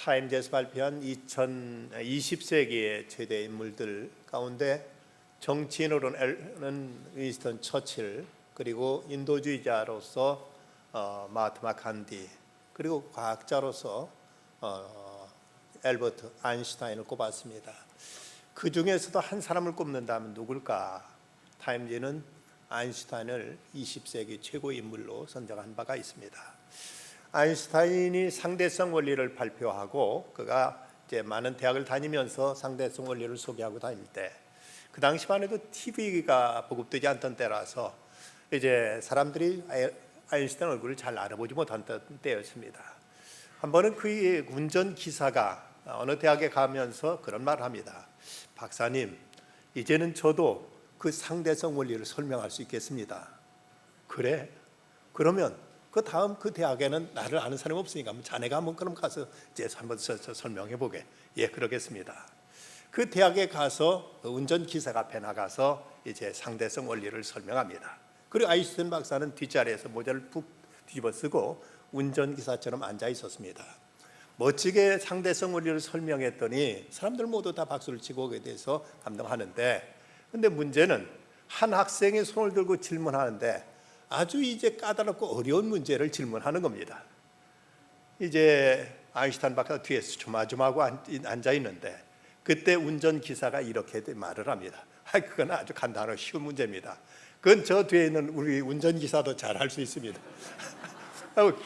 타임즈에서 발표한 20세기의 최대 인물들 가운데 정치인으로는 윈스턴 처칠, 그리고 인도주의자로서 마하트마 간디, 그리고 과학자로서 엘버트 아인슈타인을 꼽았습니다. 그 중에서도 한 사람을 꼽는다면 누굴까? 타임즈는 아인슈타인을 20세기 최고 인물로 선정한 바가 있습니다. 아인슈타인이 상대성 원리를 발표하고 그가 이제 많은 대학을 다니면서 상대성 원리를 소개하고 다닐 때, 그 당시만 해도 TV가 보급되지 않던 때라서 이제 사람들이 아인슈타인 얼굴을 잘 알아보지 못한 때였습니다. 한 번은 그의 운전기사가 어느 대학에 가면서 그런 말을 합니다. 박사님, 이제는 저도 그 상대성 원리를 설명할 수 있겠습니다. 그래? 그러면 그 다음 그 대학에는 나를 아는 사람이 없으니까 자네가 한번 그럼 가서 이제 한번 설명해 보게. 예, 그러겠습니다. 그 대학에 가서 운전기사가 앞에 나가서 이제 상대성 원리를 설명합니다. 그리고 아인슈타인 박사는 뒷자리에서 모자를 푹 뒤집어 쓰고 운전기사처럼 앉아 있었습니다. 멋지게 상대성 원리를 설명했더니 사람들 모두 다 박수를 치고 그에 대해서 감동하는데, 근데 문제는 한 학생이 손을 들고 질문하는데 아주 이제 까다롭고 어려운 문제를 질문하는 겁니다. 이제 아인슈타인 박사 뒤에서 조마조마하고 앉아 있는데, 그때 운전기사가 이렇게 말을 합니다. 그건 아주 간단하고 쉬운 문제입니다. 그건 저 뒤에 있는 우리 운전기사도 잘 할 수 있습니다.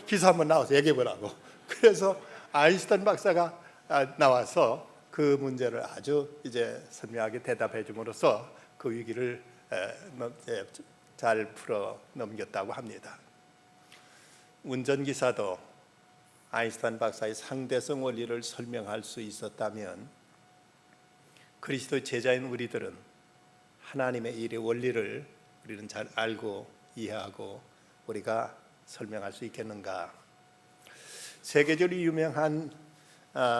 기사 한번 나와서 얘기해 보라고. 그래서 아인슈타인 박사가 나와서 그 문제를 아주 이제 선명하게 대답해 줌으로써 그 위기를 잘 풀어 넘겼다고 합니다. 운전기사도 아인슈타인 박사의 상대성 원리를 설명할 수 있었다면, 그리스도의 제자인 우리들은 하나님의 일의 원리를 우리는 잘 알고 이해하고 우리가 설명할 수 있겠는가? 세계적으로 유명한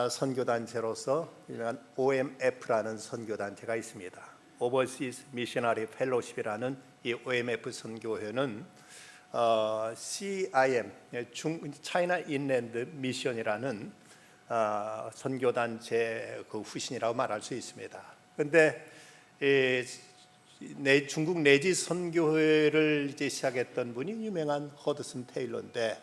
선교단체로서 유명한 OMF라는 선교단체가 있습니다. Overseas Missionary Fellowship이라는 이 OMF 선교회는 CIM, China Inland Mission이라는 선교단체 그 후신이라고 말할 수 있습니다. 그런데 중국 내지 선교회를 이제 시작했던 분이 유명한 허드슨 테일러인데,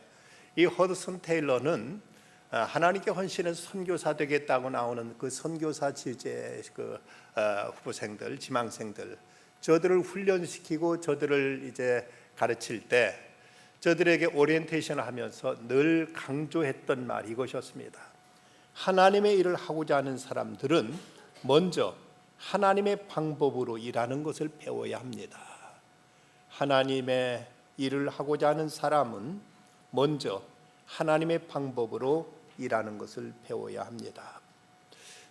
이 허드슨 테일러는 하나님께 헌신해서 선교사 되겠다고 나오는 그 선교사 지제 그 후보생들, 지망생들, 저들을 훈련시키고 저들을 이제 가르칠 때 저들에게 오리엔테이션을 하면서 늘 강조했던 말이 이것이었습니다. 하나님의 일을 하고자 하는 사람들은 먼저 하나님의 방법으로 일하는 것을 배워야 합니다. 하나님의 일을 하고자 하는 사람은 먼저 하나님의 방법으로 일하는 것을 배워야 합니다.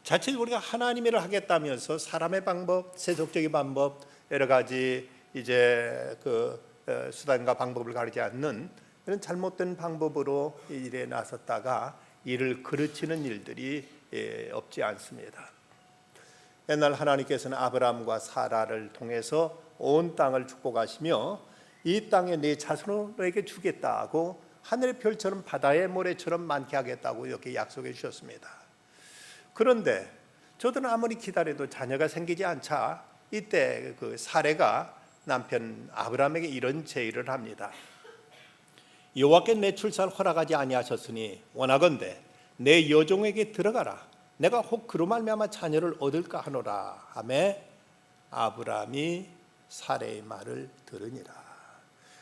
자칫 우리가 하나님의 일을 하겠다면서 사람의 방법, 세속적인 방법, 여러 가지 이제 그 수단과 방법을 가리지 않는 이런 잘못된 방법으로 일에 나섰다가 일을 그르치는 일들이 없지 않습니다. 옛날 하나님께서는 아브라함과 사라를 통해서 온 땅을 축복하시며 이 땅에 네 자손에게 주겠다고 하늘의 별처럼 바다의 모래처럼 많게 하겠다고 이렇게 약속해 주셨습니다. 그런데 저들은 아무리 기다려도 자녀가 생기지 않자 이때 그 사레가 남편 아브라함에게 이런 제의를 합니다. 여호와께 내 출산을 허락하지 아니하셨으니 원하건대 내 여종에게 들어가라. 내가 혹 그로 말미암아 자녀를 얻을까 하노라 하며 아브라함이 사레의 말을 들으니라.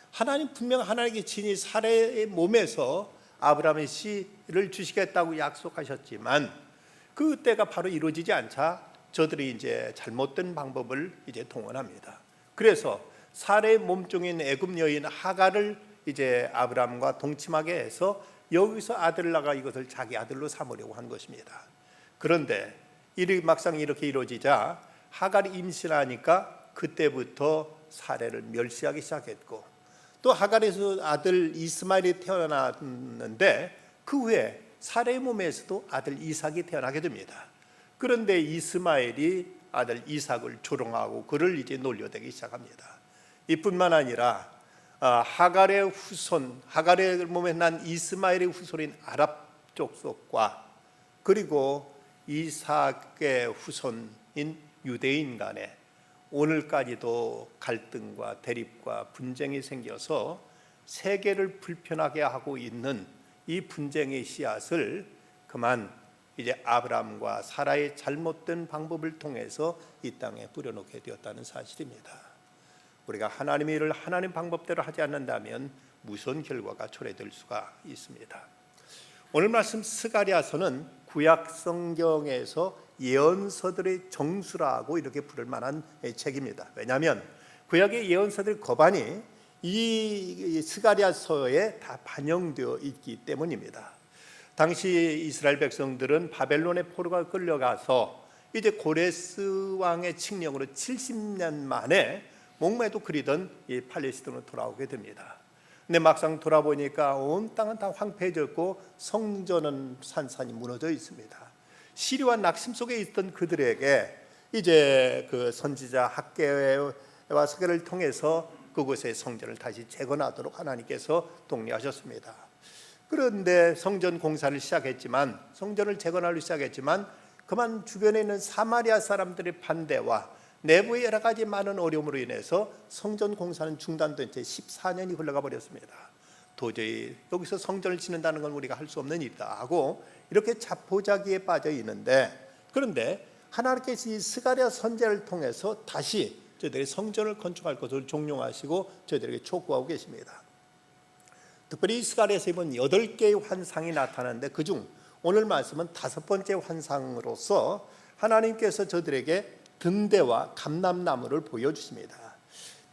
하나님 분명 하나님께 친히 사레의 몸에서 아브라함의 씨를 주시겠다고 약속하셨지만 그 때가 바로 이루어지지 않자 저들이 이제 잘못된 방법을 이제 동원합니다. 그래서 사레의 몸종인 애굽 여인 하갈을 이제 아브라함과 동침하게 해서 여기서 아들을 낳아 이것을 자기 아들로 삼으려고 한 것입니다. 그런데 일이 막상 이렇게 이루어지자 하갈이 임신하니까 그때부터 사레를 멸시하기 시작했고, 또 하갈에서 아들 이스마엘이 태어났는데 그 후에 사레의 몸에서도 아들 이삭이 태어나게 됩니다. 그런데 이스마엘이 아들 이삭을 조롱하고 그를 이제 놀려대기 시작합니다. 이뿐만 아니라 하갈의 후손, 하갈의 몸에 난 이스마엘의 후손인 아랍 족속과 그리고 이삭의 후손인 유대인 간에 오늘까지도 갈등과 대립과 분쟁이 생겨서 세계를 불편하게 하고 있는 이 분쟁의 씨앗을 그만 이제 아브라함과 사라의 잘못된 방법을 통해서 이 땅에 뿌려놓게 되었다는 사실입니다. 우리가 하나님의 일을 하나님 방법대로 하지 않는다면 무서운 결과가 초래될 수가 있습니다. 오늘 말씀 스가랴서는 구약 성경에서 예언서들의 정수라고 이렇게 부를 만한 책입니다. 왜냐하면 구약의 예언서들의 거반이 이 스가랴서에 다 반영되어 있기 때문입니다. 당시 이스라엘 백성들은 바벨론의 포로가 끌려가서 이제 고레스 왕의 칙령으로 70년 만에 목매도 그리던 이 팔레스틴으로 돌아오게 됩니다. 근데 막상 돌아보니까 온 땅은 다 황폐해졌고 성전은 산산이 무너져 있습니다. 시리와 낙심 속에 있던 그들에게 이제 그 선지자 학개와 서계를 통해서 그곳의 성전을 다시 재건하도록 하나님께서 독려하셨습니다. 그런데 성전 공사를 시작했지만, 성전을 재건하려 시작했지만 그만 주변에 있는 사마리아 사람들의 반대와 내부의 여러 가지 많은 어려움으로 인해서 성전 공사는 중단된 채 14년이 흘러가 버렸습니다. 도저히 여기서 성전을 짓는다는 건 우리가 할 수 없는 일이다 하고 이렇게 자포자기에 빠져 있는데, 그런데 하나님께서 이 스가랴 선지자를 통해서 다시 저희들이 성전을 건축할 것을 종용하시고 저희들에게 촉구하고 계십니다. 특별히 스가랴에서 이번 8개의 환상이 나타나는데 그중 오늘 말씀은 5번째 환상으로서 하나님께서 저들에게 등대와 감람나무를 보여주십니다.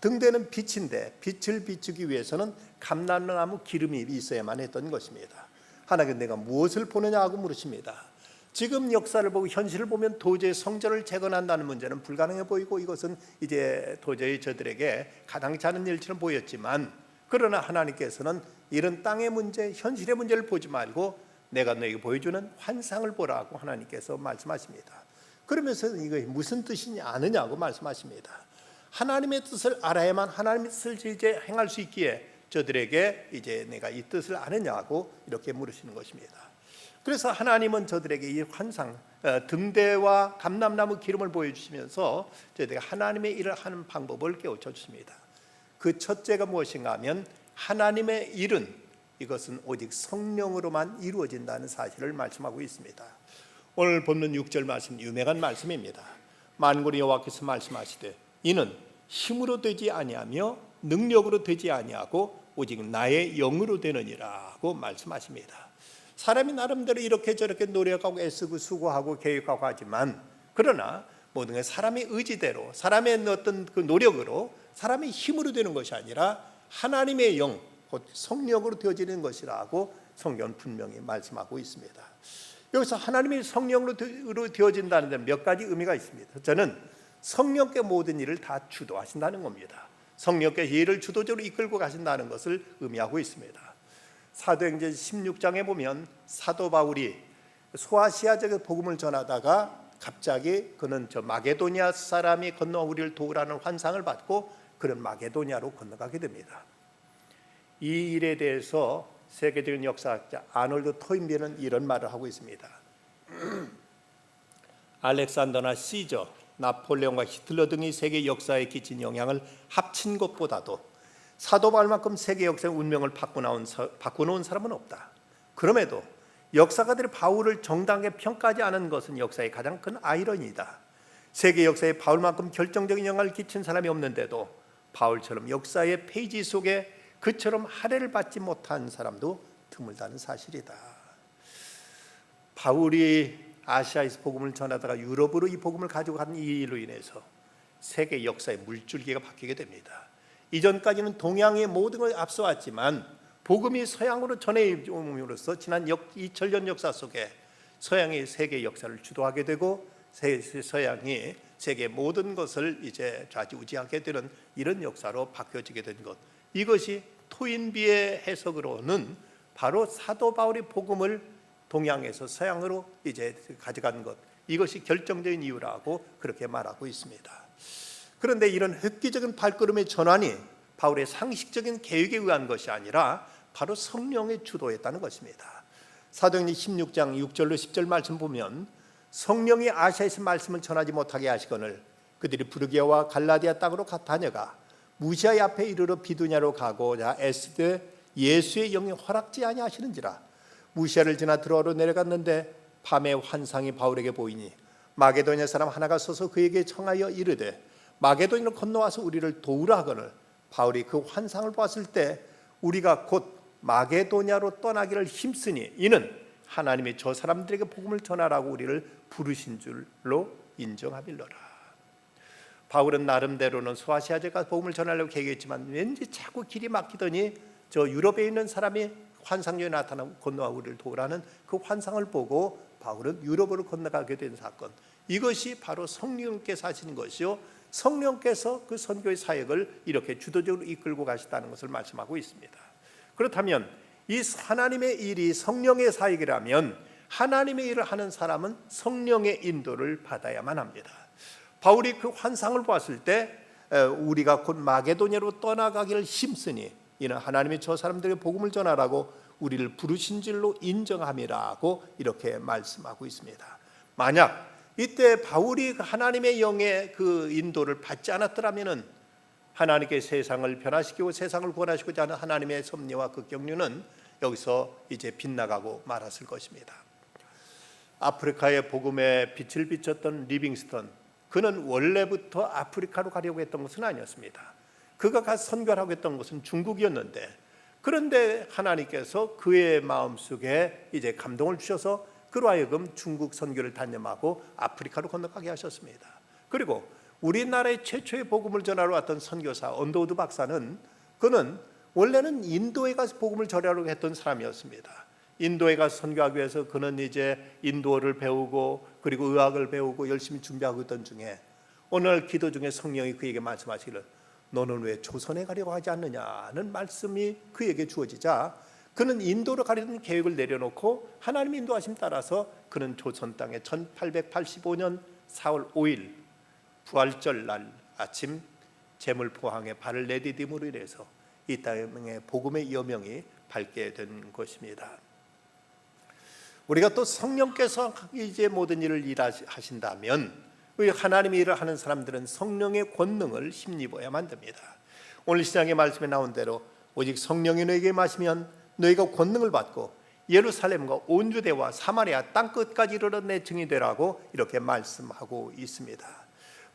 등대는 빛인데 빛을 비추기 위해서는 감람나무 기름이 있어야만 했던 것입니다. 하나님은 내가 무엇을 보느냐 하고 물으십니다. 지금 역사를 보고 현실을 보면 도저히 성전을 재건한다는 문제는 불가능해 보이고 이것은 이제 도저히 저들에게 가당치 않은 일처럼 보였지만, 그러나 하나님께서는 이런 땅의 문제, 현실의 문제를 보지 말고 내가 너에게 보여주는 환상을 보라고 하나님께서 말씀하십니다. 그러면서 이거 무슨 뜻이냐 아느냐고 말씀하십니다. 하나님의 뜻을 알아야만 하나님의 뜻을 이제 행할 수 있기에 저들에게 이제 내가 이 뜻을 아느냐고 이렇게 물으시는 것입니다. 그래서 하나님은 저들에게 이 환상, 등대와 감람나무 기름을 보여주시면서 저희들에게 하나님의 일을 하는 방법을 깨우쳐 주십니다. 그 첫째가 무엇인가 하면 하나님의 일은 이것은 오직 성령으로만 이루어진다는 사실을 말씀하고 있습니다. 오늘 본문 6절 말씀 유명한 말씀입니다. 만군의 여호와께서 말씀하시되 이는 힘으로 되지 아니하며 능력으로 되지 아니하고 오직 나의 영으로 되느니라고 말씀하십니다. 사람이 나름대로 이렇게 저렇게 노력하고 애쓰고 수고하고 계획하고 하지만, 그러나 모든 게 사람의 의지대로 사람의 어떤 그 노력으로 사람의 힘으로 되는 것이 아니라 하나님의 영, 곧 성령으로 되어지는 것이라고 성경은 분명히 말씀하고 있습니다. 여기서 하나님의 성령으로 되어진다는 데 몇 가지 의미가 있습니다. 저는 성령께 모든 일을 다 주도하신다는 겁니다. 성령께 일을 주도적으로 이끌고 가신다는 것을 의미하고 있습니다. 사도행전 16장에 보면 사도 바울이 소아시아 지역에 복음을 전하다가 갑자기 그는 저 마게도니아 사람이 건너 우리를 도우라는 환상을 받고 그런 마게도니아로 건너가게 됩니다. 이 일에 대해서 세계적인 역사학자 아놀드 토인비는 이런 말을 하고 있습니다. 알렉산더나 시저, 나폴레옹과 히틀러 등이 세계 역사에 끼친 영향을 합친 것보다도 사도 바울만큼 세계 역사의 운명을 바꿔놓은 사람은 없다. 그럼에도 역사가들이 바울을 정당하게 평가하지 않은 것은 역사의 가장 큰 아이러니이다. 세계 역사에 바울만큼 결정적인 영향을 끼친 사람이 없는데도 바울처럼 역사의 페이지 속에 그처럼 할애를 받지 못한 사람도 드물다는 사실이다. 바울이 아시아에서 복음을 전하다가 유럽으로 이 복음을 가지고 간 이 일로 인해서 세계 역사의 물줄기가 바뀌게 됩니다. 이전까지는 동양의 모든 걸 앞서왔지만 복음이 서양으로 전해옴으로써 지난 2000년 역사 속에 서양이 세계 역사를 주도하게 되고 서양이 세계 모든 것을 이제 좌지우지하게 되는 이런 역사로 바뀌어지게 된 것, 이것이 토인비의 해석으로는 바로 사도 바울이 복음을 동양에서 서양으로 이제 가져간 것, 이것이 결정적인 이유라고 그렇게 말하고 있습니다. 그런데 이런 획기적인 발걸음의 전환이 바울의 상식적인 계획에 의한 것이 아니라 바로 성령의 주도였다는 것입니다. 사도행전 16장 6절로 10절 말씀 보면 성령이 아시아에서 말씀을 전하지 못하게 하시거늘 그들이 부르기아와 갈라디아 땅으로 다녀가 무시아의 앞에 이르러 비두냐로 가고자 애쓰되 예수의 영이 허락지 아니하시는지라. 무시아를 지나 드로아로 내려갔는데 밤에 환상이 바울에게 보이니 마게도냐 사람 하나가 서서 그에게 청하여 이르되 마게도냐로 건너와서 우리를 도우라 하거늘 바울이 그 환상을 봤을 때 우리가 곧 마게도냐로 떠나기를 힘쓰니 이는 하나님이 저 사람들에게 복음을 전하라고 우리를 부르신 줄로 인정하빌러라. 바울은 나름대로는 소아시아에 가서 복음을 전하려고 계획했지만 왠지 자꾸 길이 막히더니 저 유럽에 있는 사람이 환상전에 나타나고 건너와 우리를 도우라는 그 환상을 보고 바울은 유럽으로 건너가게 된 사건, 이것이 바로 성령께서 하신 것이요, 성령께서 그 선교의 사역을 이렇게 주도적으로 이끌고 가시다는 것을 말씀하고 있습니다. 그렇다면 이 하나님의 일이 성령의 사역이라면 하나님의 일을 하는 사람은 성령의 인도를 받아야만 합니다. 바울이 그 환상을 봤을 때 우리가 곧 마게도냐로 떠나가기를 힘쓰니 이는 하나님이 저 사람들에게 복음을 전하라고 우리를 부르신 줄로 인정함이라고 이렇게 말씀하고 있습니다. 만약 이때 바울이 하나님의 영의 그 인도를 받지 않았더라면은 하나님께 세상을 변화시키고 세상을 구원하시고자 하는 하나님의 섭리와 그 경륜은 여기서 이제 빗나가고 말았을 것입니다. 아프리카의 복음에 빛을 비췄던 리빙스턴, 그는 원래부터 아프리카로 가려고 했던 것은 아니었습니다. 그가 가서 선교하고 했던 것은 중국이었는데, 그런데 하나님께서 그의 마음속에 이제 감동을 주셔서 그로 하여금 중국 선교를 단념하고 아프리카로 건너가게 하셨습니다. 그리고 우리나라의 최초의 복음을 전하러 왔던 선교사 언더우드 박사는, 그는 원래는 인도에 가서 복음을 전하려고 했던 사람이었습니다. 인도에 가서 선교하기 위해서 그는 이제 인도어를 배우고 그리고 의학을 배우고 열심히 준비하고 있던 중에 어느 날 기도 중에 성령이 그에게 말씀하시기를 너는 왜 조선에 가려고 하지 않느냐는 말씀이 그에게 주어지자 그는 인도로 가려는 계획을 내려놓고 하나님의 인도하심 따라서 그는 조선 땅에 1885년 4월 5일 부활절 날 아침 제물포항에 발을 내디딤으로 인해서 이 땅에 복음의 여명이 밝게 된 것입니다. 우리가 또 성령께서 이제 모든 일을 일하신다면 하나님의 일을 하는 사람들은 성령의 권능을 힘입어야만 됩니다. 오늘 시장의 말씀에 나온 대로 오직 성령이 너에게 임하시면 너희가 권능을 받고 예루살렘과 온 유대와 사마리아 땅끝까지 이르러 내 증인이 되라고 이렇게 말씀하고 있습니다.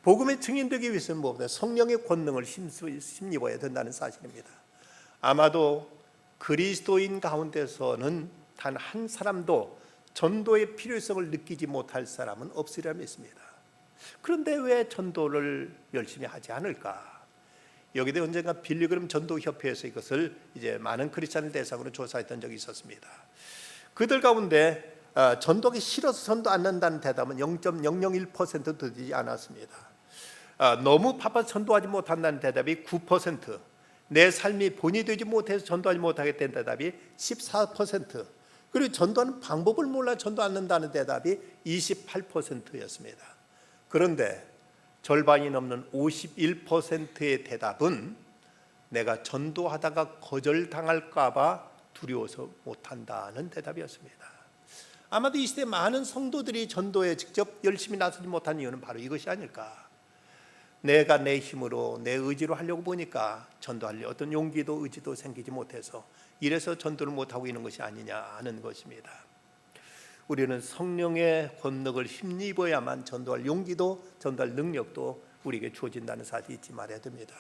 복음의 증인되기 위해서는 무엇보다 성령의 권능을 힘입어야 된다는 사실입니다. 아마도 그리스도인 가운데서는 단 한 사람도 전도의 필요성을 느끼지 못할 사람은 없으리라 믿습니다. 그런데 왜 전도를 열심히 하지 않을까? 여기에 언젠가 빌리그램 전도협회에서 이것을 이제 많은 크리스찬을 대상으로 조사했던 적이 있었습니다. 그들 가운데 전도하기 싫어서 전도 안 한다는 대답은 0.001%도 되지 않았습니다. 너무 바빠서 전도하지 못한다는 대답이 9%, 내 삶이 본이 되지 못해서 전도하지 못하겠다는 대답이 14%, 그리고 전도하는 방법을 몰라 전도 않는다는 대답이 28%였습니다. 그런데 절반이 넘는 51%의 대답은 내가 전도하다가 거절당할까 봐 두려워서 못한다는 대답이었습니다. 아마도 이 시대 많은 성도들이 전도에 직접 열심히 나서지 못한 이유는 바로 이것이 아닐까. 내가 내 힘으로 내 의지로 하려고 보니까 전도하려 어떤 용기도 의지도 생기지 못해서 이래서 전도를 못하고 있는 것이 아니냐 하는 것입니다. 우리는 성령의 권능을 힘입어야만 전도할 용기도 전도할 능력도 우리에게 주어진다는 사실을 잊지 말아야 됩니다.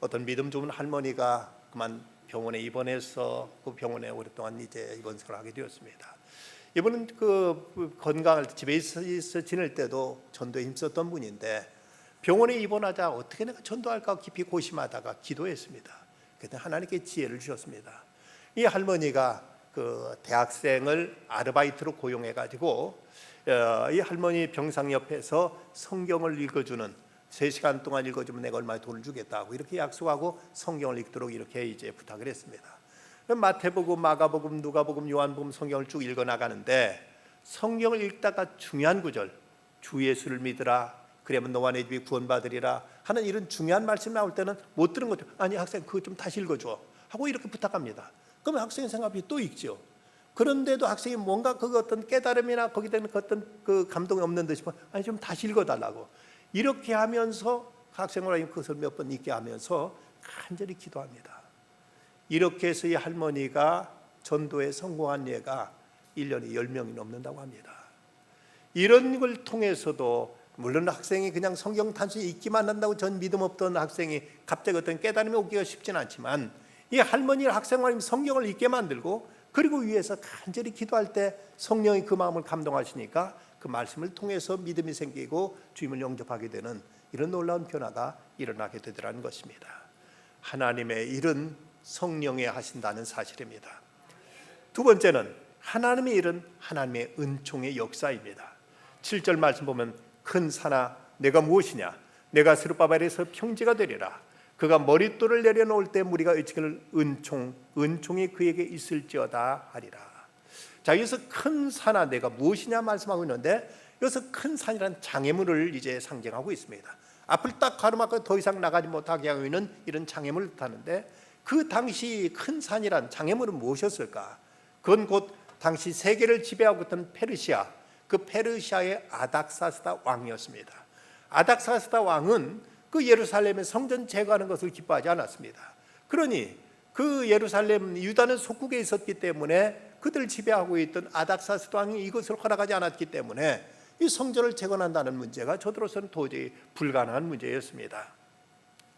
어떤 믿음 좋은 할머니가 그만 병원에 입원해서 그 병원에 오랫동안 이제 입원생활을 하게 되었습니다. 이분은 그 건강할 때 집에 있어 지낼 때도 전도에 힘썼던 분인데 병원에 입원하자 어떻게 내가 전도할까 깊이 고심하다가 기도했습니다. 그때 하나님께 지혜를 주셨습니다. 이 할머니가 그 대학생을 아르바이트로 고용해가지고 이 할머니 병상 옆에서 성경을 읽어주는 3시간 동안 읽어주면 내가 얼마나 돈을 주겠다고 이렇게 약속하고 성경을 읽도록 이렇게 이제 부탁을 했습니다. 마태복음, 마가복음, 누가복음, 요한복음 성경을 쭉 읽어 나가는데 성경을 읽다가 중요한 구절, 주 예수를 믿으라 그러면 너와 내 집이 구원받으리라 하는 이런 중요한 말씀 나올 때는 못 들은 거죠. 아니 학생 그거 좀 다시 읽어줘 하고 이렇게 부탁합니다. 그러면 학생의 생각이 또 읽죠. 그런데도 학생이 뭔가 그 어떤 깨달음이나 거기에 대한 어떤 그 감동이 없는 듯 싶어, 아니 좀 다시 읽어달라고 이렇게 하면서 학생을 그것을 몇 번 읽게 하면서 간절히 기도합니다. 이렇게 해서 이 할머니가 전도에 성공한 예가 1년에 10명이 넘는다고 합니다. 이런 걸 통해서도 물론 학생이 그냥 성경 단순히 읽기만 한다고 전 믿음 없던 학생이 갑자기 어떤 깨달음이 오기가 쉽진 않지만, 이 할머니를 학생과 성경을 읽게 만들고 그리고 위에서 간절히 기도할 때 성령이 그 마음을 감동하시니까 그 말씀을 통해서 믿음이 생기고 주님을 영접하게 되는 이런 놀라운 변화가 일어나게 되더라는 것입니다. 하나님의 일은 성령이 하신다는 사실입니다. 두 번째는 하나님의 일은 하나님의 은총의 역사입니다. 7절 말씀 보면 큰 산아 내가 무엇이냐, 내가 스룹바벨에서 평지가 되리라. 그가 머릿돌을 내려놓을 때 무리가 의지기를 은총이 그에게 있을지어다 하리라. 자, 여기서 큰 산아 내가 무엇이냐 말씀하고 있는데, 여기서 큰 산이란 장애물을 이제 상징하고 있습니다. 앞을 딱 가로막고 더 이상 나가지 못하게 하고 있는 이런 장애물을 뜻하는데, 그 당시 큰 산이란 장애물은 무엇이었을까? 그건 곧 당시 세계를 지배하고 있던 페르시아, 그 페르시아의 아닥사스다 왕이었습니다. 아닥사스다 왕은 그 예루살렘의 성전 제거하는 것을 기뻐하지 않았습니다. 그러니 그 예루살렘 유다는 속국에 있었기 때문에 그들을 지배하고 있던 아닥사스다 왕이 이것을 허락하지 않았기 때문에 이 성전을 재건한다는 문제가 저들로서는 도저히 불가능한 문제였습니다.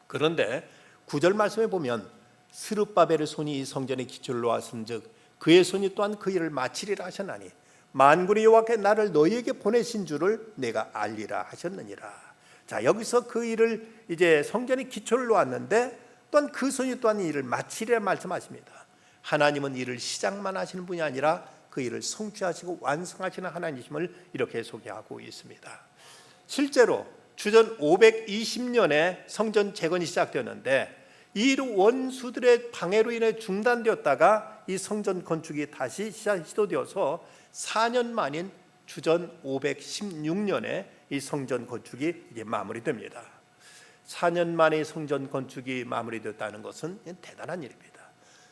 그런데 9절 말씀에 보면 스룹바벨의 손이 이 성전의 기초를 놓았은즉 그의 손이 또한 그 일을 마치리라 하셨나니 만군의 여호와께 나를 너희에게 보내신 줄을 내가 알리라 하셨느니라. 자, 여기서 그 일을 이제 성전의 기초를 놓았는데 또한 그 손이 또한 이 일을 마치리라 말씀하십니다. 하나님은 일을 시작만 하시는 분이 아니라 그 일을 성취하시고 완성하시는 하나님이심을 이렇게 소개하고 있습니다. 실제로 주전 520년에 성전 재건이 시작되었는데 이 원수들의 방해로 인해 중단되었다가 이 성전 건축이 다시 시도되어서 4년 만인 주전 516년에 이 성전 건축이 이제 마무리됩니다. 4년 만에 성전 건축이 마무리되었다는 것은 대단한 일입니다.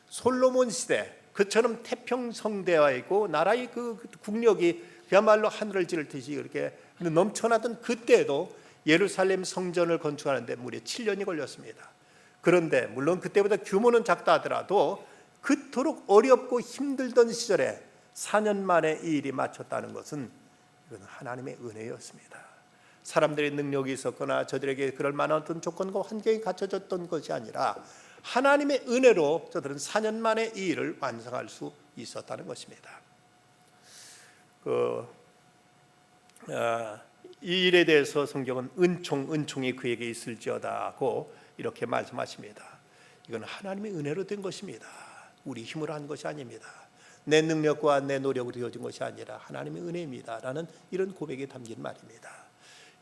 솔로몬 시대 그처럼 태평성대하고 나라의 그 국력이 그야말로 하늘을 찌를 듯이 이렇게 넘쳐나던 그때도 예루살렘 성전을 건축하는데 무려 7년이 걸렸습니다. 그런데 물론 그때보다 규모는 작다 하더라도 그토록 어렵고 힘들던 시절에 4년 만에 이 일이 마쳤다는 것은 이건 하나님의 은혜였습니다. 사람들의 능력이 있었거나 저들에게 그럴 만한 어떤 조건과 환경이 갖춰졌던 것이 아니라 하나님의 은혜로 저들은 4년 만에 이 일을 완성할 수 있었다는 것입니다. 이 일에 대해서 성경은 은총이 그에게 있을지어다고 이렇게 말씀하십니다. 이건 하나님의 은혜로 된 것입니다. 우리 힘으로 한 것이 아닙니다. 내 능력과 내 노력으로 되어진 것이 아니라 하나님의 은혜입니다 라는 이런 고백이 담긴 말입니다.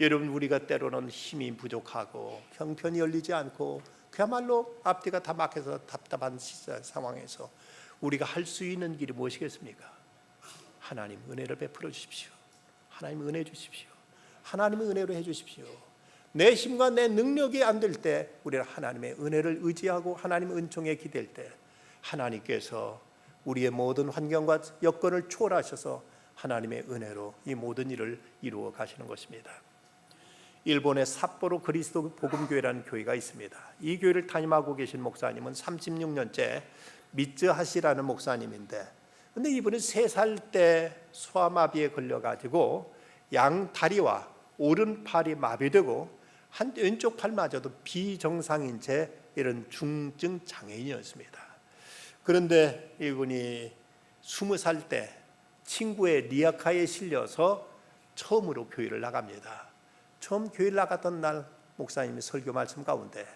여러분, 우리가 때로는 힘이 부족하고 형편이 열리지 않고 그야말로 앞뒤가 다 막혀서 답답한 상황에서 우리가 할 수 있는 길이 무엇이겠습니까? 하나님 은혜를 베풀어 주십시오. 하나님 은혜 주십시오. 하나님의 은혜로 해 주십시오. 내 힘과 내 능력이 안 될 때 우리는 하나님의 은혜를 의지하고 하나님의 은총에 기댈 때 하나님께서 우리의 모든 환경과 여건을 초월하셔서 하나님의 은혜로 이 모든 일을 이루어 가시는 것입니다. 일본의 삿포로 그리스도 복음교회라는 교회가 있습니다. 이 교회를 담임하고 계신 목사님은 36년째 미츠하시라는 목사님인데, 근데 이분은 3살 때 소아마비에 걸려가지고 양다리와 오른팔이 마비되고 한 왼쪽 팔마저도 비정상인 채 이런 중증 장애인이었습니다. 그런데 이분이 20살 때 친구의 리아카에 실려서 처음으로 교회를 나갑니다. 처음 교회를 나갔던 날 목사님이 설교 말씀 가운데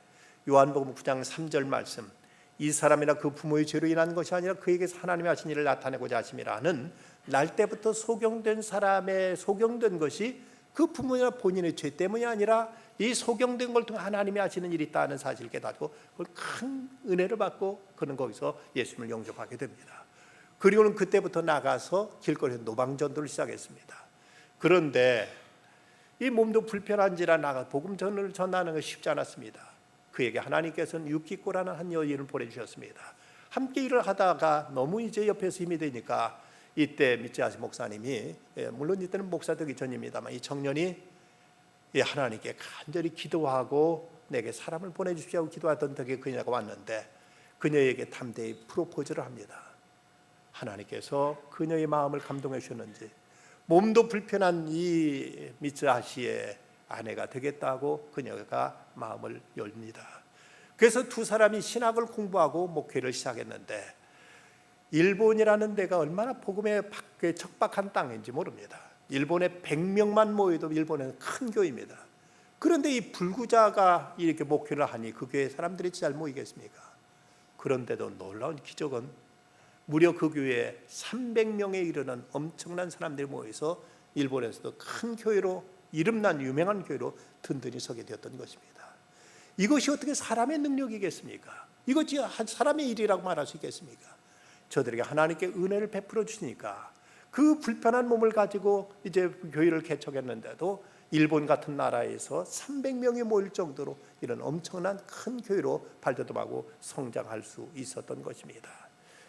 요한복음 9장 3절 말씀, 이 사람이나 그 부모의 죄로 인한 것이 아니라 그에게서 하나님이 하신 일을 나타내고자 하심이라는, 날 때부터 소경된 사람의 소경된 것이 그 부모나 본인의 죄 때문이 아니라 이 소경된 걸 통해 하나님이 하시는 일이 있다는 사실을 깨닫고 그걸 큰 은혜를 받고 그는 거기서 예수님을 영접하게 됩니다. 그리고는 그때부터 나가서 길거리에 노방전도를 시작했습니다. 그런데 이 몸도 불편한지라 나가 복음 전하는 것이 쉽지 않았습니다. 그에게 하나님께서는 유키코라는 한 여인을 보내주셨습니다. 함께 일을 하다가 너무 이제 옆에서 힘이 되니까 이때 미츠하시 목사님이, 물론 이때는 목사 되기 전입니다만, 이 청년이 하나님께 간절히 기도하고 내게 사람을 보내주십시오 하고 기도하던 덕에 그녀가 왔는데 그녀에게 담대히 프로포즈를 합니다. 하나님께서 그녀의 마음을 감동해 주셨는지 몸도 불편한 이 미츠하시의 아내가 되겠다고 그녀가 마음을 열립니다. 그래서 두 사람이 신학을 공부하고 목회를 시작했는데, 일본이라는 데가 얼마나 복음에 척박한 땅인지 모릅니다. 일본에 100명만 모여도 일본에는 큰 교회입니다. 그런데 이 불구자가 이렇게 목회를 하니 그 교회 사람들이 잘 모이겠습니까? 그런데도 놀라운 기적은 무려 그 교회에 300명에 이르는 엄청난 사람들이 모여서 일본에서도 큰 교회로, 이름난 유명한 교회로 든든히 서게 되었던 것입니다. 이것이 어떻게 사람의 능력이겠습니까? 이것이 사람의 일이라고 말할 수 있겠습니까? 저들에게 하나님께 은혜를 베풀어 주시니까 그 불편한 몸을 가지고 이제 교회를 개척했는데도 일본 같은 나라에서 300명이 모일 정도로 이런 엄청난 큰 교회로 발돋움하고 성장할 수 있었던 것입니다.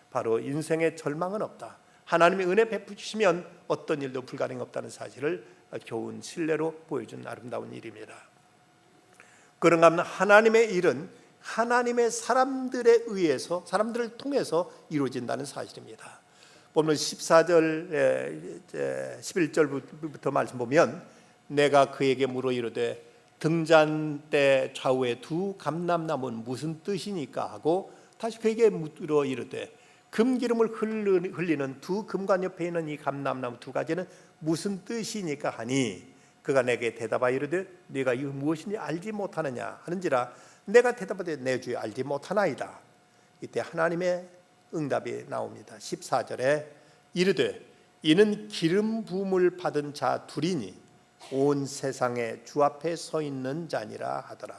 바로 인생에 절망은 없다, 하나님의 은혜 베푸시면 어떤 일도 불가능 없다는 사실을 교훈 신뢰로 보여준 아름다운 일입니다. 그런가 하면 하나님의 일은 하나님의 사람들에 의해서, 사람들을 통해서 이루어진다는 사실입니다. 보면 14절 11절부터 말씀 보면, 내가 그에게 물어 이르되 등잔대 좌우에 두 감람나무는 무슨 뜻이니까 하고, 다시 그에게 물어 이르되 금기름을 흘리는 두 금관 옆에 있는 이 감람나무 두 가지는 무슨 뜻이니까 하니, 그가 내게 대답하여 이르되 네가 이거 무엇인지 알지 못하느냐 하는지라, 내가 대답하되 내 주여 알지 못하나이다. 이때 하나님의 응답이 나옵니다. 14절에 이르되 이는 기름 부음을 받은 자 둘이니 온 세상에 주 앞에 서 있는 자니라 하더라.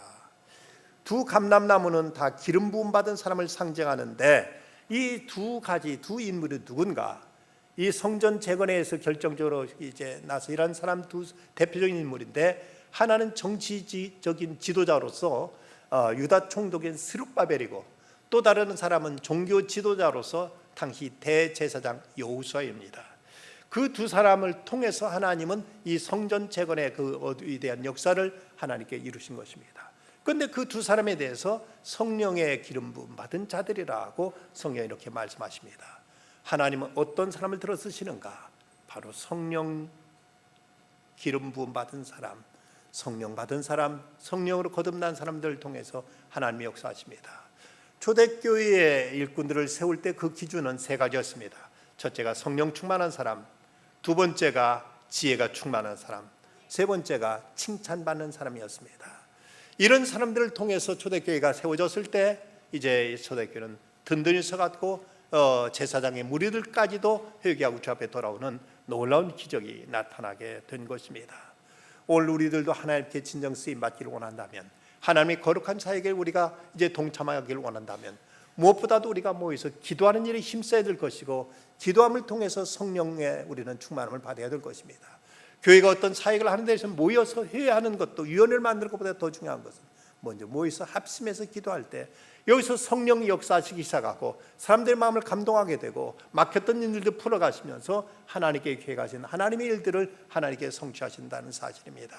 두 감람나무는 다 기름 부음 받은 사람을 상징하는데, 이 두 가지 두 인물이 누군가? 이 성전 재건에서 결정적으로 이제 나서 일한 사람 두 대표적인 인물인데, 하나는 정치적인 지도자로서 유다 총독인 스룹바벨이고, 또 다른 사람은 종교 지도자로서 당시 대제사장 여호수아입니다. 그 두 사람을 통해서 하나님은 이 성전 재건의 그 위대한 역사를 하나님께 이루신 것입니다. 그런데 그 두 사람에 대해서 성령의 기름 부음 받은 자들이라고 성경이 이렇게 말씀하십니다. 하나님은 어떤 사람을 들어 쓰시는가? 바로 성령 기름 부음 받은 사람, 성령 받은 사람, 성령으로 거듭난 사람들을 통해서 하나님이 역사하십니다. 초대교회의 일꾼들을 세울 때 그 기준은 세 가지였습니다. 첫째가 성령 충만한 사람, 두 번째가 지혜가 충만한 사람, 세 번째가 칭찬받는 사람이었습니다. 이런 사람들을 통해서 초대교회가 세워졌을 때 이제 초대교회는 든든히 서갖고 제사장의 무리들까지도 회개하고 주 앞에 돌아오는 놀라운 기적이 나타나게 된 것입니다. 오늘 우리들도 하나님께 진정 쓰임 받기를 원한다면, 하나님의 거룩한 사역에 우리가 이제 동참하기를 원한다면, 무엇보다도 우리가 모여서 기도하는 일에 힘써야 될 것이고, 기도함을 통해서 성령의 우리는 충만함을 받아야 될 것입니다. 교회가 어떤 사역을 하는 데서 모여서 회의하는 것도, 위원회를 만드는 것보다 더 중요한 것은 먼저 모여서 합심해서 기도할 때 여기서 성령이 역사하시기 시작하고 사람들의 마음을 감동하게 되고, 막혔던 일들도 풀어가시면서 하나님께 계획하신 하나님의 일들을 하나님께 성취하신다는 사실입니다.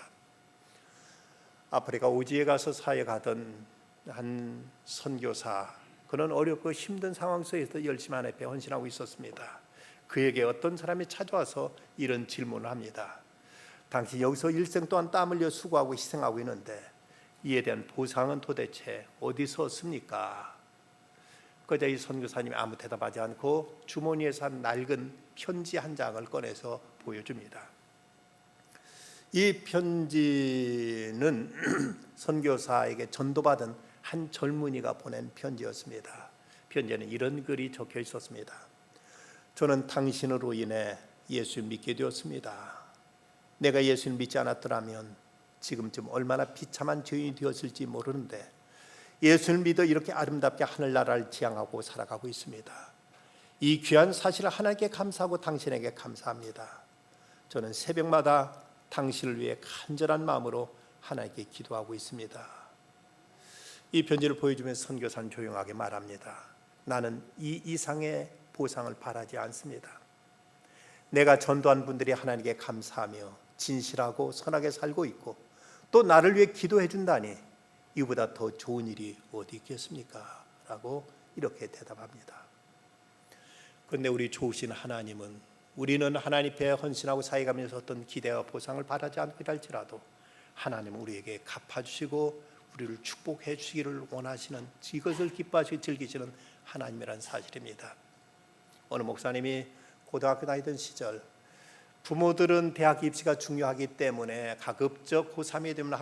아프리카 오지에 가서 사역하던 한 선교사, 그는 어렵고 힘든 상황 속에서 열심히 하나님께 헌신하고 있었습니다. 그에게 어떤 사람이 찾아와서 이런 질문을 합니다. 당신 여기서 일생 동안 땀 흘려 수고하고 희생하고 있는데 이에 대한 보상은 도대체 어디서 얻습니까? 그러자 이 선교사님이 아무 대답하지 않고 주머니에서 한 낡은 편지 한 장을 꺼내서 보여줍니다. 이 편지는 선교사에게 전도받은 한 젊은이가 보낸 편지였습니다. 편지에는 이런 글이 적혀 있었습니다. 저는 당신으로 인해 예수를 믿게 되었습니다. 내가 예수를 믿지 않았더라면 지금쯤 얼마나 비참한 죄인이 되었을지 모르는데, 예수를 믿어 이렇게 아름답게 하늘나라를 지향하고 살아가고 있습니다. 이 귀한 사실을 하나님께 감사하고 당신에게 감사합니다. 저는 새벽마다 당신을 위해 간절한 마음으로 하나님께 기도하고 있습니다. 이 편지를 보여주면서 선교사는 조용하게 말합니다. 나는 이 이상의 보상을 바라지 않습니다. 내가 전도한 분들이 하나님께 감사하며 진실하고 선하게 살고 있고 또 나를 위해 기도해 준다니 이보다 더 좋은 일이 어디 있겠습니까? 라고 이렇게 대답합니다. 그런데 우리 좋으신 하나님은 우리는 하나님 앞에 헌신하고 사역하면서 어떤 기대와 보상을 바라지 않고 할지라도 하나님은 우리에게 갚아주시고 우리를 축복해 주시기를 원하시는, 이것을 기뻐하시고 즐기시는 하나님이라는 사실입니다. 어느 목사님이 고등학교 다니던 시절 부모들은 대학 입시가 중요하기 때문에 가급적 고3이 되면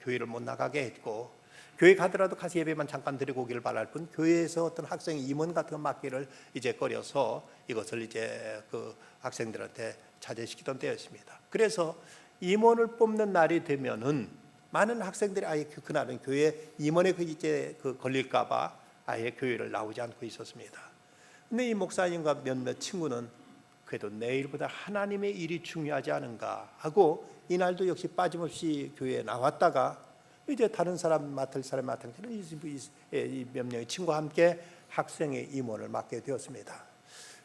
교회를 못 나가게 했고, 교회 가더라도 가서 예배만 잠깐 드리고 오기를 바랄 뿐 교회에서 어떤 학생의 임원 같은 거 맡기를 이제 꺼려서 이것을 이제 그 학생들한테 자제시키던 때였습니다. 그래서 임원을 뽑는 날이 되면은 많은 학생들이 아예 그날은 교회 임원에 걸릴까봐 아예 교회를 나오지 않고 있었습니다. 근데 이 목사님과 몇몇 친구는 그래도 내일보다 하나님의 일이 중요하지 않은가 하고 이날도 역시 빠짐없이 교회에 나왔다가 이제 다른 사람 맡을 사람 맡은 몇 명의 친구와 함께 학생의 임원을 맡게 되었습니다.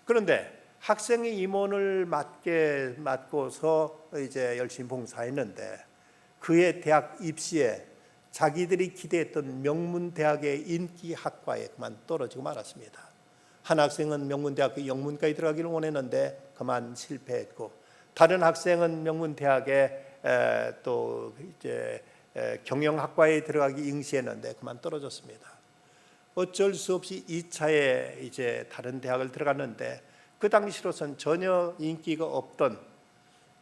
그런데 학생의 임원을 맡고서 이제 열심히 봉사했는데 그의 대학 입시에 자기들이 기대했던 명문대학의 인기학과에 그만 떨어지고 말았습니다. 한 학생은 명문대학교 영문과에 들어가기를 원했는데 그만 실패했고, 다른 학생은 명문대학에 또 이제 경영학과에 들어가기 응시했는데 그만 떨어졌습니다. 어쩔 수 없이 2차에 이제 다른 대학을 들어갔는데 그 당시로선 전혀 인기가 없던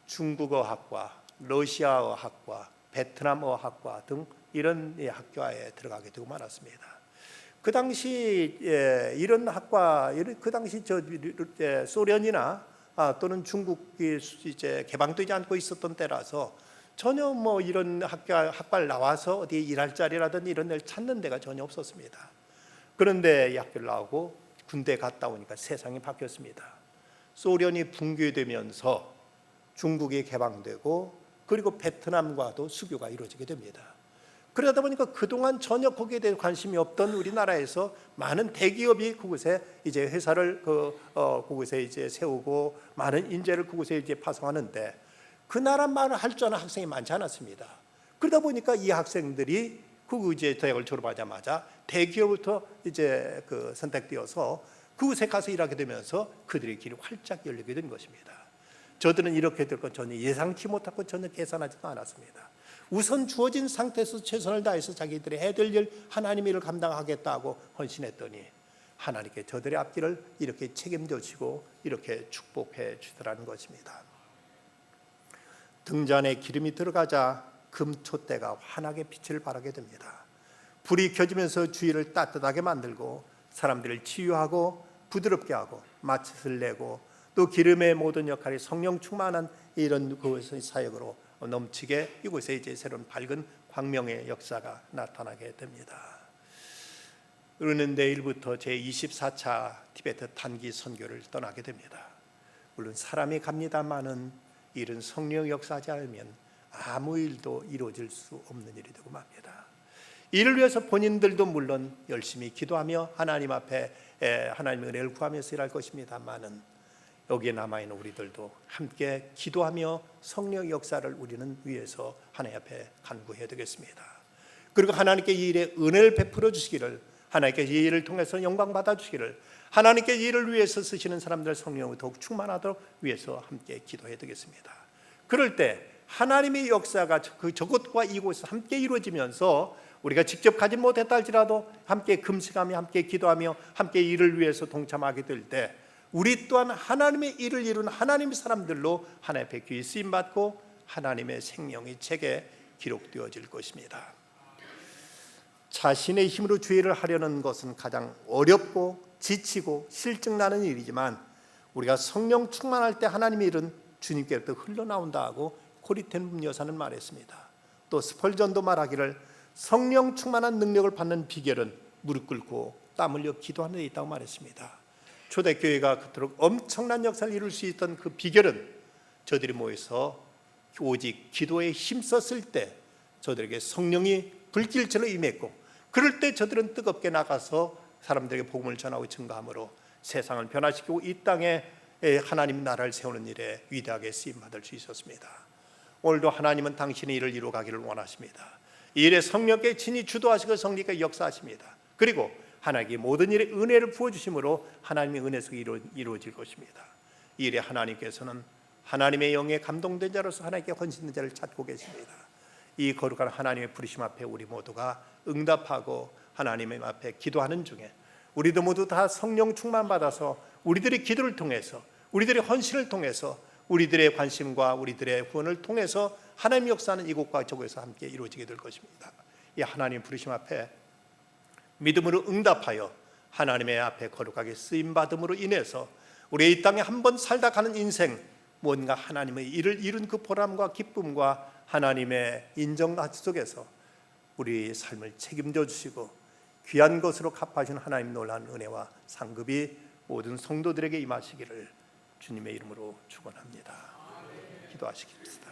중국어학과, 러시아어학과, 베트남어학과 등 이런 학과에 들어가게 되고 말았습니다. 그 당시 이런 학과, 그 당시 소련이나 또는 중국이 이제 개방되지 않고 있었던 때라서 전혀 뭐 이런 학과를 나와서 어디 일할 자리라든지 이런 데를 찾는 데가 전혀 없었습니다. 그런데 학교를 나오고 군대 갔다 오니까 세상이 바뀌었습니다. 소련이 붕괴되면서 중국이 개방되고 그리고 베트남과도 수교가 이루어지게 됩니다. 그러다 보니까 그동안 전혀 거기에 대해 관심이 없던 우리나라에서 많은 대기업이 그곳에 이제 회사를 그곳에 이제 세우고 많은 인재를 그곳에 이제 파송하는데 그 나라 말을 할 줄 아는 학생이 많지 않았습니다. 그러다 보니까 이 학생들이 그 이제 대학을 졸업하자마자 대기업부터 이제 선택되어서 그곳에 가서 일하게 되면서 그들의 길이 활짝 열리게 된 것입니다. 저들은 이렇게 될 건 전혀 예상치 못하고 전혀 계산하지도 않았습니다. 우선 주어진 상태에서 최선을 다해서 자기들이 해야 될 일, 하나님의 일을 감당하겠다고 헌신했더니 하나님께 저들의 앞길을 이렇게 책임져 주시고 이렇게 축복해 주더라는 것입니다. 등잔에 기름이 들어가자 금촛대가 환하게 빛을 발하게 됩니다. 불이 켜지면서 주위를 따뜻하게 만들고 사람들을 치유하고 부드럽게 하고 맛을 내고 또 기름의 모든 역할이 성령 충만한 이런 그것의 사역으로 넘치게 이곳에 이제 새로운 밝은 광명의 역사가 나타나게 됩니다. 우리는 내일부터 제24차 티베트 단기 선교를 떠나게 됩니다. 물론 사람이 갑니다마는 일은 성령 역사하지 않으면 아무 일도 이루어질 수 없는 일이 되고 맙니다. 이를 위해서 본인들도 물론 열심히 기도하며 하나님 앞에 하나님의 은혜를 구하면서 일할 것입니다마는 여기에 남아있는 우리들도 함께 기도하며 성령 역사를 우리는 위해서 하나님 앞에 간구해야 되겠습니다. 그리고 하나님께 이 일에 은혜를 베풀어 주시기를, 하나님께 이 일을 통해서 영광 받아 주시기를, 하나님께 이 일을 위해서 쓰시는 사람들 성령을 더욱 충만하도록 위해서 함께 기도해야 되겠습니다. 그럴 때 하나님의 역사가 저곳과 이곳에서 함께 이루어지면서 우리가 직접 가지 못했다 할지라도 함께 금식하며 함께 기도하며 함께 일을 위해서 동참하게 될 때 우리 또한 하나님의 일을 이룬 하나님의 사람들로 하나님 앞에 귀히 쓰임받고 하나님의 생명의 책에 기록되어질 것입니다. 자신의 힘으로 주의를 하려는 것은 가장 어렵고 지치고 실증나는 일이지만 우리가 성령 충만할 때 하나님의 일은 주님께로부터 흘러나온다고 코리텐 여사는 말했습니다. 또 스펄전도 말하기를 성령 충만한 능력을 받는 비결은 무릎 꿇고 땀 흘려 기도하는 데 있다고 말했습니다. 초대교회가 그토록 엄청난 역사를 이룰 수 있던 그 비결은 저들이 모여서 오직 기도에 힘썼을 때 저들에게 성령이 불길처럼 임했고, 그럴 때 저들은 뜨겁게 나가서 사람들에게 복음을 전하고 증거함으로 세상을 변화시키고 이 땅에 하나님 나라를 세우는 일에 위대하게 쓰임받을 수 있었습니다. 오늘도 하나님은 당신의 일을 이루어가기를 원하십니다. 이 일에 성령께 친히 주도하시고 성령께 역사하십니다. 그리고 하나님께 모든 일에 은혜를 부어주심으로 하나님의 은혜 속에 이루어질 것입니다. 이 일에 하나님께서는 하나님의 영에 감동된 자로서 하나님께 헌신된 자를 찾고 계십니다. 이 거룩한 하나님의 부르심 앞에 우리 모두가 응답하고 하나님의 앞에 기도하는 중에 우리도 모두 다 성령 충만 받아서 우리들의 기도를 통해서, 우리들의 헌신을 통해서, 우리들의 관심과 우리들의 후원을 통해서 하나님의 역사는 이곳과 저곳에서 함께 이루어지게 될 것입니다. 이 하나님의 부르심 앞에 믿음으로 응답하여 하나님의 앞에 거룩하게 쓰임받음으로 인해서 우리의 이 땅에 한번 살다 가는 인생, 뭔가 하나님의 일을 이룬 그 보람과 기쁨과 하나님의 인정 속에서 우리의 삶을 책임져 주시고 귀한 것으로 갚아주신 하나님 놀라운 은혜와 상급이 모든 성도들에게 임하시기를 주님의 이름으로 축원합니다. 기도하시겠습니다.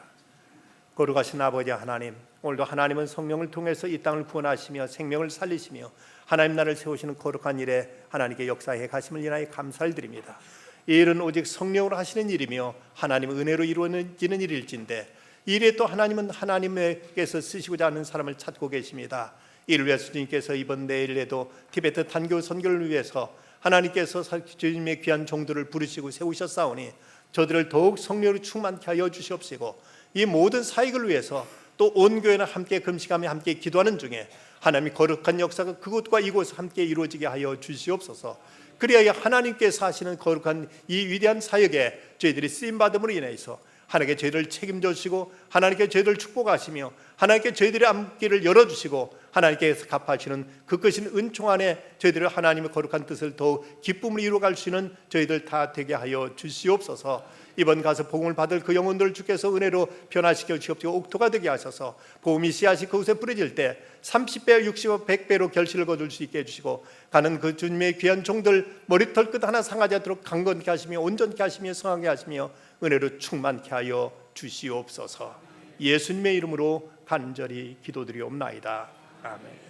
거룩하신 아버지 하나님, 오늘도 하나님은 성령을 통해서 이 땅을 구원하시며 생명을 살리시며 하나님 나라를 세우시는 거룩한 일에 하나님께 역사해 가심을 인하여 감사를 드립니다. 이 일은 오직 성령으로 하시는 일이며 하나님의 은혜로 이루어지는 일일진데 이 일에 또 하나님은 하나님께서 쓰시고자 하는 사람을 찾고 계십니다. 이를 위해서 주님께서 이번 내일에도 티베트 단교 선교를 위해서 하나님께서 주님의 귀한 종들을 부르시고 세우셨사오니 저들을 더욱 성령으로 충만케 하여 주시옵시고 이 모든 사역을 위해서 또 온 교회는 함께 금식하며 함께 기도하는 중에 하나님의 거룩한 역사가 그곳과 이곳에 함께 이루어지게 하여 주시옵소서. 그리하여 하나님께서 하시는 거룩한 이 위대한 사역에 저희들이 쓰임받음으로 인해서 하나님께 저희들을 책임져 주시고 하나님께 저희들을 축복하시며 하나님께 저희들의 앞길을 열어주시고 하나님께서 갚아주시는 그 크신 은총 안에 저희들의 하나님의 거룩한 뜻을 더욱 기쁨으로 이루어갈 수 있는 저희들 다 되게 하여 주시옵소서. 이번 가서 복음을 받을 그 영혼들을 주께서 은혜로 변화시켜 주시옵시고 옥토가 되게 하셔서 복음이 씨앗이 그곳에 뿌려질 때 30배, 60배, 100배로 결실을 거둘 수 있게 해주시고 가는 그 주님의 귀한 종들 머리털 끝 하나 상하지 않도록 강건케 하시며 온전케 하시며 성하게 하시며 은혜로 충만케 하여 주시옵소서. 예수님의 이름으로 간절히 기도드리옵나이다. 아멘.